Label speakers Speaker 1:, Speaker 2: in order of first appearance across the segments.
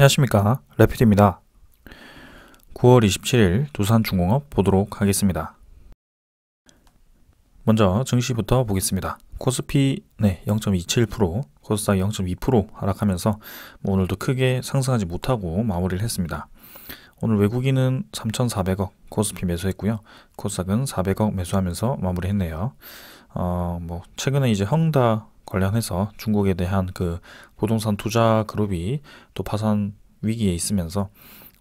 Speaker 1: 안녕하십니까, 래피드입니다. 9월 27일 두산중공업 보도록 하겠습니다. 먼저 증시부터 보겠습니다. 코스피 0.27%, 코스닥 0.2% 하락하면서 오늘도 크게 상승하지 못하고 마무리를 했습니다. 오늘 외국인은 3,400억 코스피 매수했고요. 코스닥은 400억 매수하면서 마무리했네요. 최근에 이제 헝다 관련해서 중국에 대한 그 부동산 투자 그룹이 또 파산 위기에 있으면서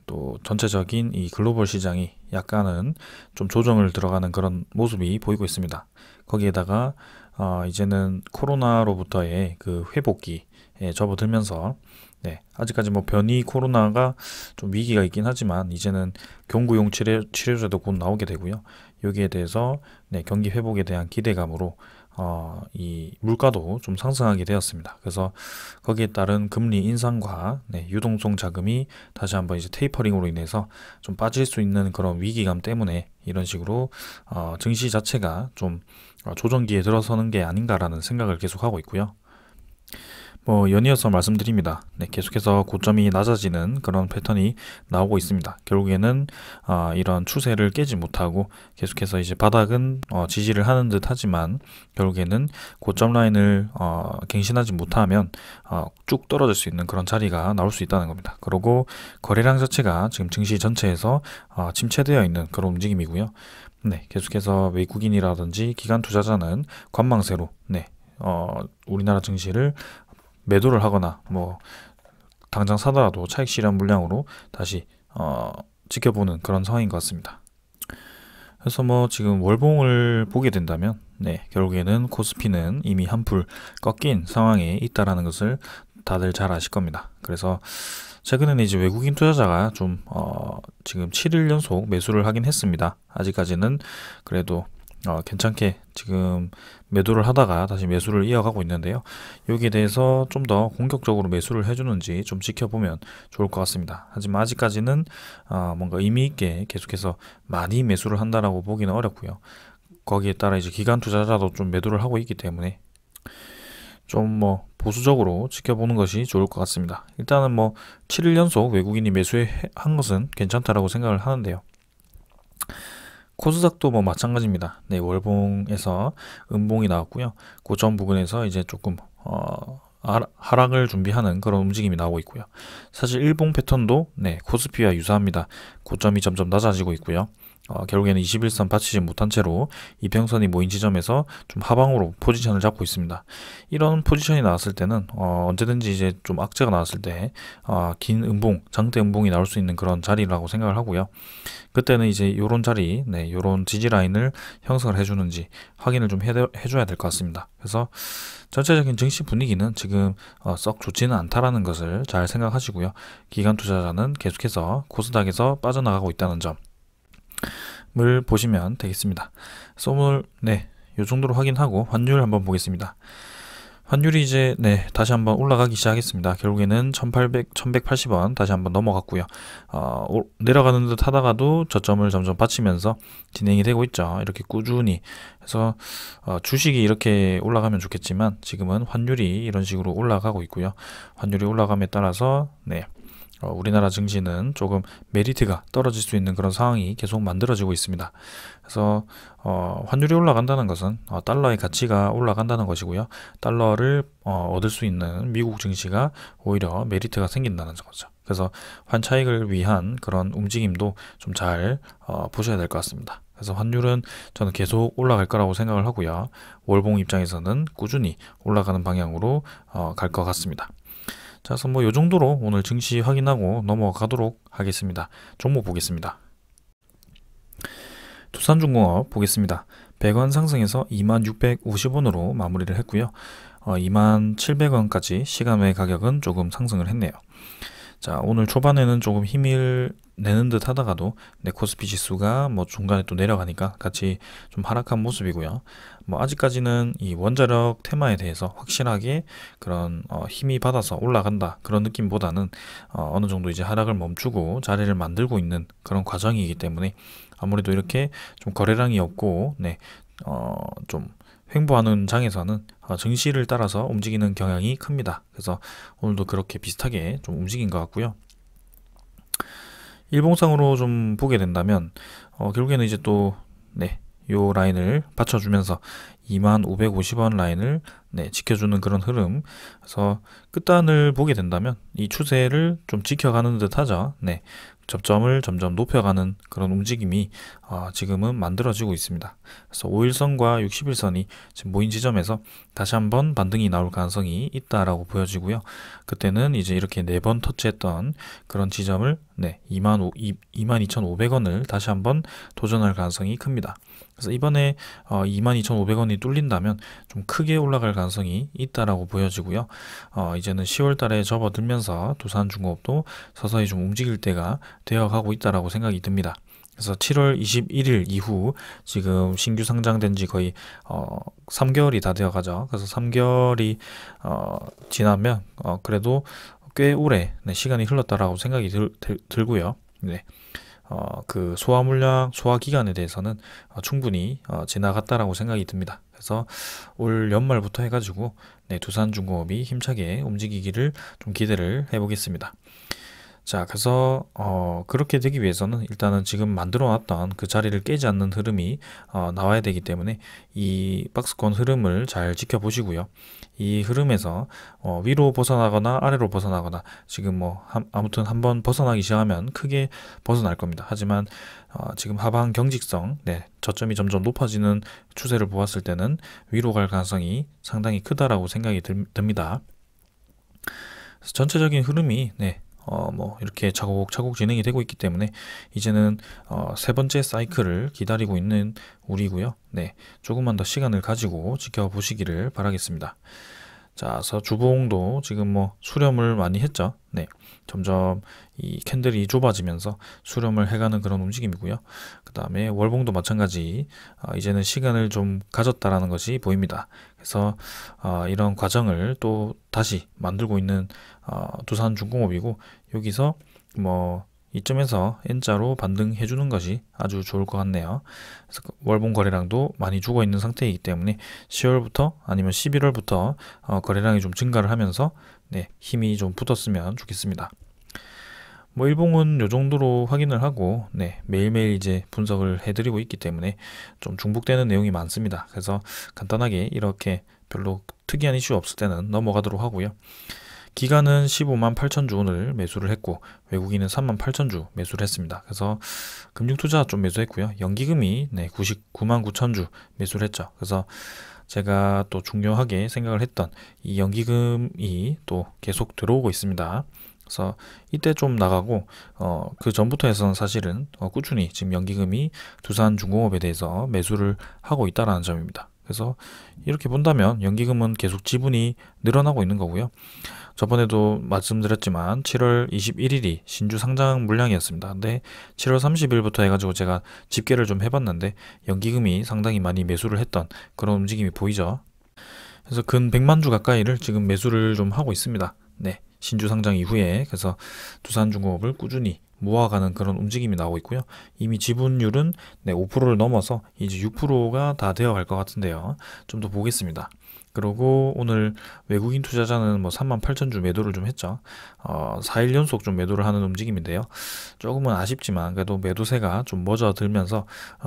Speaker 1: 또 전체적인 이 글로벌 시장이 약간은 좀 조정을 들어가는 그런 모습이 보이고 있습니다. 거기에다가 이제는 코로나로부터의 그 회복기에 접어들면서 아직까지 변이 코로나가 좀 위기가 있긴 하지만 이제는 경구용 치료제도 곧 나오게 되고요. 여기에 대해서 경기 회복에 대한 기대감으로 이 물가도 좀 상승하게 되었습니다. 그래서 거기에 따른 금리 인상과 유동성 자금이 다시 한번 이제 테이퍼링으로 인해서 좀 빠질 수 있는 그런 위기감 때문에 이런 식으로 증시 자체가 좀 조정기에 들어서는 게 아닌가라는 생각을 계속 하고 있고요. 연이어서 말씀드립니다. 계속해서 고점이 낮아지는 그런 패턴이 나오고 있습니다. 결국에는 이런 추세를 깨지 못하고 계속해서 이제 바닥은 지지를 하는 듯 하지만 결국에는 고점 라인을 갱신하지 못하면 쭉 떨어질 수 있는 그런 자리가 나올 수 있다는 겁니다. 그리고 거래량 자체가 지금 증시 전체에서 침체되어 있는 그런 움직임이고요. 계속해서 외국인이라든지 기관 투자자는 관망세로 우리나라 증시를 매도를 하거나 당장 사더라도 차익 실현 물량으로 다시 지켜보는 그런 상황인 것 같습니다. 그래서 지금 월봉을 보게 된다면 결국에는 코스피는 이미 한풀 꺾인 상황에 있다라는 것을 다들 잘 아실 겁니다. 그래서 최근에는 이제 외국인 투자자가 좀 지금 7일 연속 매수를 하긴 했습니다. 아직까지는 그래도 괜찮게 지금 매도를 하다가 다시 매수를 이어가고 있는데요. 여기에 대해서 좀 더 공격적으로 매수를 해주는지 좀 지켜보면 좋을 것 같습니다. 하지만 아직까지는 뭔가 의미 있게 계속해서 많이 매수를 한다라고 보기는 어렵고요. 거기에 따라 이제 기관 투자자도 좀 매도를 하고 있기 때문에 좀 보수적으로 지켜보는 것이 좋을 것 같습니다. 일단은 7일 연속 외국인이 매수한 것은 괜찮다라고 생각을 하는데요. 코스닥도 마찬가지입니다. 월봉에서 음봉이 나왔고요. 고점 부근에서 이제 조금 하락을 준비하는 그런 움직임이 나오고 있고요. 사실 일봉 패턴도 코스피와 유사합니다. 고점이 점점 낮아지고 있고요. 결국에는 21선 받치지 못한 채로 이평선이 모인 지점에서 좀 하방으로 포지션을 잡고 있습니다. 이런 포지션이 나왔을 때는 언제든지 이제 좀 악재가 나왔을 때 긴 음봉, 장대 음봉이 나올 수 있는 그런 자리라고 생각을 하고요. 그때는 이제 요런 자리, 요런 지지 라인을 형성을 해주는지 확인을 좀 해줘야 될 것 같습니다. 그래서 전체적인 증시 분위기는 지금 썩 좋지는 않다라는 것을 잘 생각하시고요. 기관 투자자는 계속해서 코스닥에서 빠져나가고 있다는 점을 보시면 되겠습니다. 그래서 오늘 요 정도로 확인하고 환율 한번 보겠습니다. 환율이 이제 다시 한번 올라가기 시작했습니다. 결국에는 1180원 다시 한번 넘어갔고요. 내려가는 듯 하다가도 저점을 점점 받치면서 진행이 되고 있죠. 이렇게 꾸준히 해서 주식이 이렇게 올라가면 좋겠지만 지금은 환율이 이런 식으로 올라가고 있고요. 환율이 올라감에 따라서 우리나라 증시는 조금 메리트가 떨어질 수 있는 그런 상황이 계속 만들어지고 있습니다. 그래서 환율이 올라간다는 것은 달러의 가치가 올라간다는 것이고요. 달러를 얻을 수 있는 미국 증시가 오히려 메리트가 생긴다는 거죠. 그래서 환차익을 위한 그런 움직임도 좀 잘 보셔야 될 것 같습니다. 그래서 환율은 저는 계속 올라갈 거라고 생각을 하고요. 월봉 입장에서는 꾸준히 올라가는 방향으로 갈 것 같습니다. 자, 그래서 요 정도로 오늘 증시 확인하고 넘어가도록 하겠습니다. 종목 보겠습니다. 두산중공업 보겠습니다. 100원 상승해서 2650원으로 마무리를 했고요. 2700원까지 시간외 가격은 조금 상승을 했네요. 자, 오늘 초반에는 조금 힘을 내는 듯 하다가도 코스피 지수가 중간에 또 내려가니까 같이 좀 하락한 모습이고요. 아직까지는 이 원자력 테마에 대해서 확실하게 그런 힘이 받아서 올라간다 그런 느낌보다는 어느 정도 이제 하락을 멈추고 자리를 만들고 있는 그런 과정이기 때문에 아무래도 이렇게 좀 거래량이 없고 좀 횡보하는 장에서는 증시를 따라서 움직이는 경향이 큽니다. 그래서 오늘도 그렇게 비슷하게 좀 움직인 것 같고요. 일봉상으로 좀 보게 된다면 결국에는 이제 또 요 라인을 받쳐주면서 2550원 라인을 지켜주는 그런 흐름. 그래서 끝단을 보게 된다면 이 추세를 좀 지켜가는 듯 하죠. 접점을 점점 높여가는 그런 움직임이 지금은 만들어지고 있습니다. 그래서 5일선과 60일선이 지금 모인 지점에서 다시 한번 반등이 나올 가능성이 있다라고 보여지고요. 그때는 이제 이렇게 4번 터치했던 그런 지점을 22,500원을 다시 한번 도전할 가능성이 큽니다. 그래서 이번에 22,500원이 뚫린다면 좀 크게 올라갈 가능성이 있다라고 보여지고요. 이제는 10월 달에 접어들면서 두산중공업도 서서히 좀 움직일 때가 되어가고 있다라고 생각이 듭니다. 그래서 7월 21일 이후 지금 신규 상장된 지 거의 3개월이 다 되어 가죠. 그래서 3개월이 지나면 그래도 꽤 오래 시간이 흘렀다라고 생각이 들고요. 그 소화 물량, 소화 기간에 대해서는 충분히 지나갔다라고 생각이 듭니다. 그래서 올 연말부터 해가지고 두산중공업이 힘차게 움직이기를 좀 기대를 해보겠습니다. 자, 그래서 그렇게 되기 위해서는 일단은 지금 만들어 놨던 그 자리를 깨지 않는 흐름이 나와야 되기 때문에 이 박스권 흐름을 잘 지켜보시고요. 이 흐름에서 위로 벗어나거나 아래로 벗어나거나 지금 아무튼 한번 벗어나기 시작하면 크게 벗어날 겁니다. 하지만 지금 하방 경직성, 저점이 점점 높아지는 추세를 보았을 때는 위로 갈 가능성이 상당히 크다라고 생각이 듭니다. 그래서 전체적인 흐름이 이렇게 차곡차곡 진행이 되고 있기 때문에 이제는 세 번째 사이클을 기다리고 있는 우리고요. 조금만 더 시간을 가지고 지켜보시기를 바라겠습니다. 자, 그래서 주봉도 지금 수렴을 많이 했죠. 점점 이 캔들이 좁아지면서 수렴을 해가는 그런 움직임이고요. 그 다음에 월봉도 마찬가지 이제는 시간을 좀 가졌다라는 것이 보입니다. 그래서 이런 과정을 또 다시 만들고 있는 두산중공업이고, 여기서 이점에서 N자로 반등해 주는 것이 아주 좋을 것 같네요. 그래서 월봉 거래량도 많이 죽어 있는 상태이기 때문에 10월부터 아니면 11월부터 거래량이 좀 증가를 하면서 힘이 좀 붙었으면 좋겠습니다. 일봉은 요 정도로 확인을 하고 매일매일 이제 분석을 해드리고 있기 때문에 좀 중복되는 내용이 많습니다. 그래서 간단하게 이렇게 별로 특이한 이슈 없을 때는 넘어가도록 하고요. 기간은 15만 8천 주 오늘 매수를 했고, 외국인은 3만 8천 주 매수를 했습니다. 그래서 금융투자 좀 매수했고요. 연기금이 99만 9천 주 매수를 했죠. 그래서 제가 또 중요하게 생각을 했던 이 연기금이 또 계속 들어오고 있습니다. 그래서 이때 좀 나가고 그 전부터 해서는 사실은 꾸준히 지금 연기금이 두산중공업에 대해서 매수를 하고 있다는 점입니다. 그래서 이렇게 본다면 연기금은 계속 지분이 늘어나고 있는 거고요. 저번에도 말씀드렸지만 7월 21일이 신주 상장 물량이었습니다. 근데 7월 30일부터 해가지고 제가 집계를 좀 해봤는데 연기금이 상당히 많이 매수를 했던 그런 움직임이 보이죠. 그래서 근 100만 주 가까이를 지금 매수를 좀 하고 있습니다. 신주 상장 이후에. 그래서 두산중공업을 꾸준히 모아가는 그런 움직임이 나오고 있고요. 이미 지분율은 5%를 넘어서 이제 6%가 다 되어 갈 것 같은데요. 좀 더 보겠습니다. 그리고 오늘 외국인 투자자는 3만 8천 주 매도를 좀 했죠. 4일 연속 좀 매도를 하는 움직임인데요. 조금은 아쉽지만 그래도 매도세가 좀 멎어들면서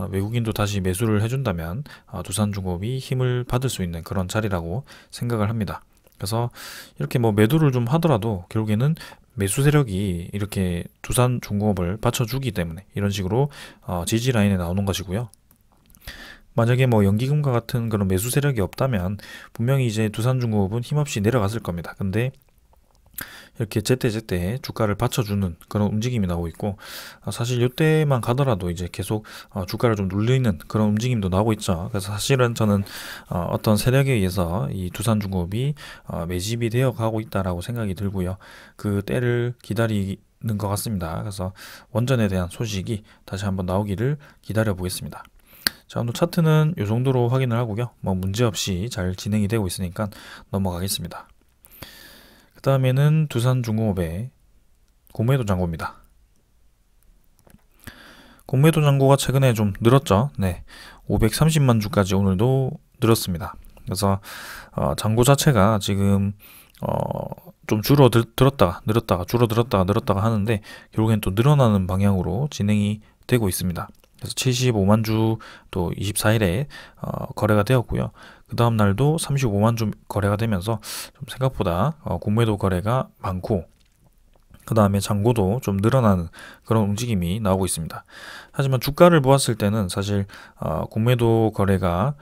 Speaker 1: 외국인도 다시 매수를 해준다면 두산중공업이 힘을 받을 수 있는 그런 자리라고 생각을 합니다. 그래서 이렇게 매도를 좀 하더라도 결국에는 매수 세력이 이렇게 두산중공업을 받쳐주기 때문에 이런 식으로 지지 라인에 나오는 것이고요. 만약에 연기금과 같은 그런 매수 세력이 없다면 분명히 이제 두산중공업은 힘없이 내려갔을 겁니다. 근데 이렇게 제때제때 주가를 받쳐주는 그런 움직임이 나오고 있고, 사실 이때만 가더라도 이제 계속 주가를 좀 눌리는 그런 움직임도 나오고 있죠. 그래서 사실은 저는 어떤 세력에 의해서 이 두산중공업이 매집이 되어 가고 있다라고 생각이 들고요. 그 때를 기다리는 것 같습니다. 그래서 원전에 대한 소식이 다시 한번 나오기를 기다려 보겠습니다. 자, 오늘 차트는 이 정도로 확인을 하고요. 문제없이 잘 진행이 되고 있으니까 넘어가겠습니다. 그 다음에는 두산중공업의 공매도 잔고입니다. 공매도 잔고가 최근에 좀 늘었죠. 530만 주까지 오늘도 늘었습니다. 그래서 잔고 자체가 지금 좀 줄어들었다가 늘었다가 줄어들었다가 늘었다가 하는데 결국엔 또 늘어나는 방향으로 진행이 되고 있습니다. 그래서 75만 주 또 24일에 거래가 되었고요. 그 다음 날도 35만 주 거래가 되면서 좀 생각보다 공매도 거래가 많고, 그 다음에 잔고도 좀 늘어나는 그런 움직임이 나오고 있습니다. 하지만 주가를 보았을 때는 사실 공매도 거래가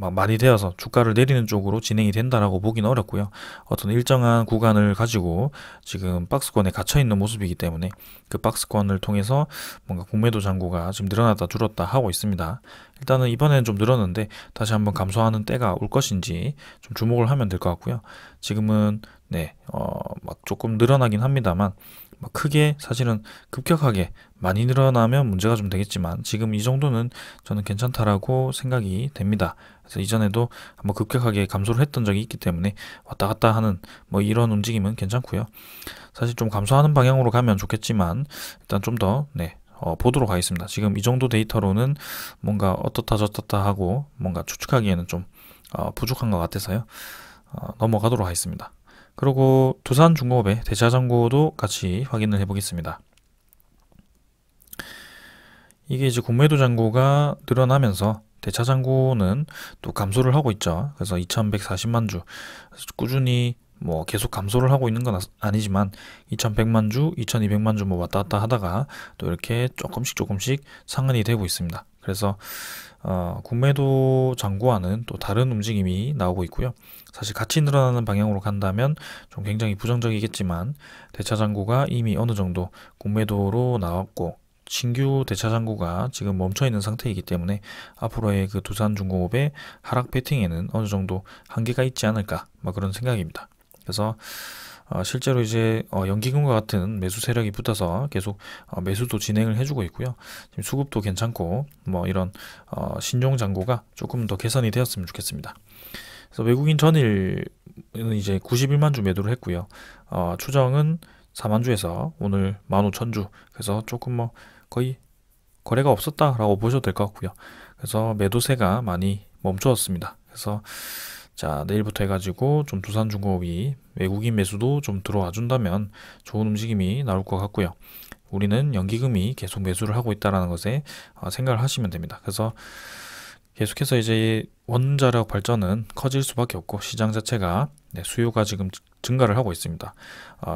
Speaker 1: 막 많이 되어서 주가를 내리는 쪽으로 진행이 된다라고 보기는 어렵고요. 어떤 일정한 구간을 가지고 지금 박스권에 갇혀 있는 모습이기 때문에 그 박스권을 통해서 뭔가 공매도 잔고가 지금 늘어났다 줄었다 하고 있습니다. 일단은 이번에는 좀 늘었는데 다시 한번 감소하는 때가 올 것인지 좀 주목을 하면 될 것 같고요. 지금은 막 조금 늘어나긴 합니다만 막 크게 사실은 급격하게 많이 늘어나면 문제가 좀 되겠지만 지금 이 정도는 저는 괜찮다라고 생각이 됩니다. 그래서 이전에도 한번 급격하게 감소를 했던 적이 있기 때문에 왔다 갔다 하는 뭐 이런 움직임은 괜찮고요. 사실 좀 감소하는 방향으로 가면 좋겠지만 일단 좀 더 보도록 하겠습니다. 지금 이 정도 데이터로는 뭔가 어떻다 저떻다 하고 뭔가 추측하기에는 좀 부족한 것 같아서요. 넘어가도록 하겠습니다. 그리고 두산중공업의 대차잔고도 같이 확인을 해보겠습니다. 이게 이제 공매도 잔고가 늘어나면서 대차잔고는 또 감소를 하고 있죠. 그래서 2140만 주 꾸준히 뭐 계속 감소를 하고 있는 건 아니지만 2100만 주, 2200만 주 뭐 왔다 갔다 하다가 또 이렇게 조금씩 상한이 되고 있습니다. 그래서 공매도 잔고와는 또 다른 움직임이 나오고 있고요. 사실 같이 늘어나는 방향으로 간다면 좀 굉장히 부정적이겠지만 대차잔고가 이미 어느 정도 공매도로 나왔고 신규 대차잔고가 지금 멈춰있는 상태이기 때문에 앞으로의 그 두산중공업의 하락 배팅에는 어느 정도 한계가 있지 않을까 그런 생각입니다. 그래서 실제로 이제 연기금과 같은 매수 세력이 붙어서 계속 매수도 진행을 해주고 있고요. 지금 수급도 괜찮고 뭐 이런 신용 잔고가 조금 더 개선이 되었으면 좋겠습니다. 그래서 외국인 전일은 이제 91만 주 매도를 했고요. 추정은 4만 주에서 오늘 15,000주, 그래서 조금 뭐 거의 거래가 없었다라고 보셔도 될 것 같고요. 그래서 매도세가 많이 멈추었습니다. 그래서 자, 내일부터 해가지고 좀 두산중공업이 외국인 매수도 좀 들어와 준다면 좋은 움직임이 나올 것 같고요. 우리는 연기금이 계속 매수를 하고 있다는 것에 생각을 하시면 됩니다. 그래서 계속해서 이제 원자력 발전은 커질 수밖에 없고 시장 자체가 수요가 지금 증가를 하고 있습니다.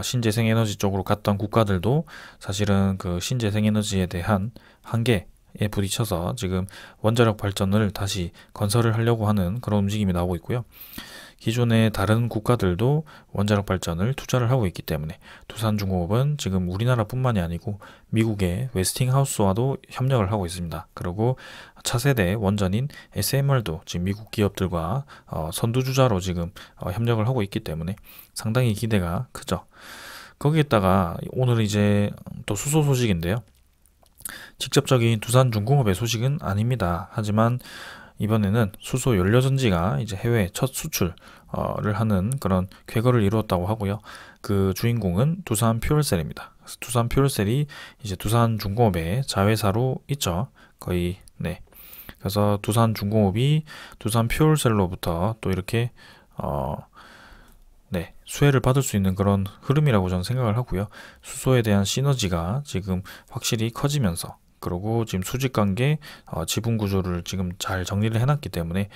Speaker 1: 신재생에너지 쪽으로 갔던 국가들도 사실은 그 신재생에너지에 대한 한계에 부딪혀서 지금 원자력 발전을 다시 건설을 하려고 하는 그런 움직임이 나오고 있고요. 기존의 다른 국가들도 원자력 발전을 투자를 하고 있기 때문에 두산중공업은 지금 우리나라뿐만이 아니고 미국의 웨스팅하우스와도 협력을 하고 있습니다. 그리고 차세대 원전인 SMR도 지금 미국 기업들과 선두주자로 지금 협력을 하고 있기 때문에 상당히 기대가 크죠. 거기에다가 오늘 이제 또 수소 소식인데요. 직접적인 두산중공업의 소식은 아닙니다. 하지만 이번에는 수소 연료전지가 이제 해외 첫 수출을 하는 그런 쾌거를 이루었다고 하고요. 그 주인공은 두산 퓨얼셀입니다. 두산 퓨얼셀이 이제 두산중공업의 자회사로 있죠. 거의 그래서 두산중공업이 두산 퓨얼셀로부터 또 이렇게 수혜를 받을 수 있는 그런 흐름이라고 저는 생각을 하고요. 수소에 대한 시너지가 지금 확실히 커지면서 그리고 지금 수직관계 지분 구조를 지금 잘 정리를 해놨기 때문에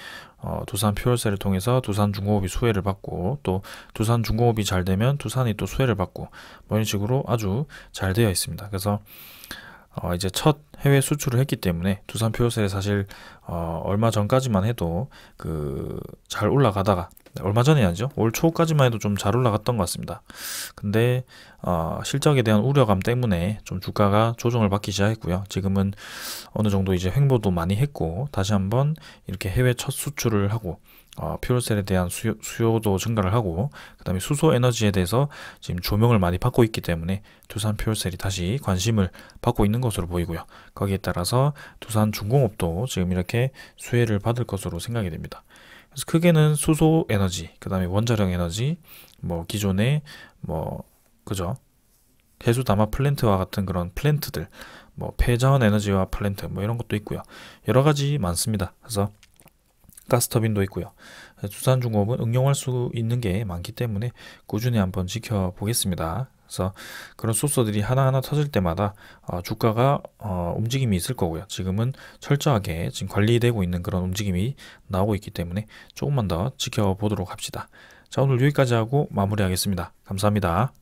Speaker 1: 두산 퓨얼셀을 통해서 두산중공업이 수혜를 받고 또 두산중공업이 잘 되면 두산이 또 수혜를 받고 뭐 이런 식으로 아주 잘 되어 있습니다. 그래서 이제 첫 해외 수출을 했기 때문에 두산 퓨얼셀이 사실 얼마 전까지만 해도 그 잘 올라가다가 얼마 전이 아니죠. 올 초까지만 해도 좀 잘 올라갔던 것 같습니다. 근데 실적에 대한 우려감 때문에 좀 주가가 조정을 받기 시작했고요. 지금은 어느 정도 이제 횡보도 많이 했고 다시 한번 이렇게 해외 첫 수출을 하고 퓨얼셀에 대한 수요도 증가를 하고 그 다음에 수소 에너지에 대해서 지금 조명을 많이 받고 있기 때문에 두산 퓨얼셀이 다시 관심을 받고 있는 것으로 보이고요. 거기에 따라서 두산중공업도 지금 이렇게 수혜를 받을 것으로 생각이 됩니다. 그래서 크게는 수소 에너지, 그 다음에 원자력 에너지, 뭐 기존의 그죠? 해수 담화 플랜트와 같은 그런 플랜트들, 뭐 폐자원 에너지와 플랜트 뭐 이런 것도 있고요. 여러 가지 많습니다. 그래서 가스터빈도 있고요. 두산중공업은 응용할 수 있는 게 많기 때문에 꾸준히 한번 지켜보겠습니다. 그래서 그런 소스들이 하나하나 터질 때마다 주가가 움직임이 있을 거고요. 지금은 철저하게 지금 관리되고 있는 그런 움직임이 나오고 있기 때문에 조금만 더 지켜보도록 합시다. 자, 오늘 여기까지 하고 마무리하겠습니다. 감사합니다.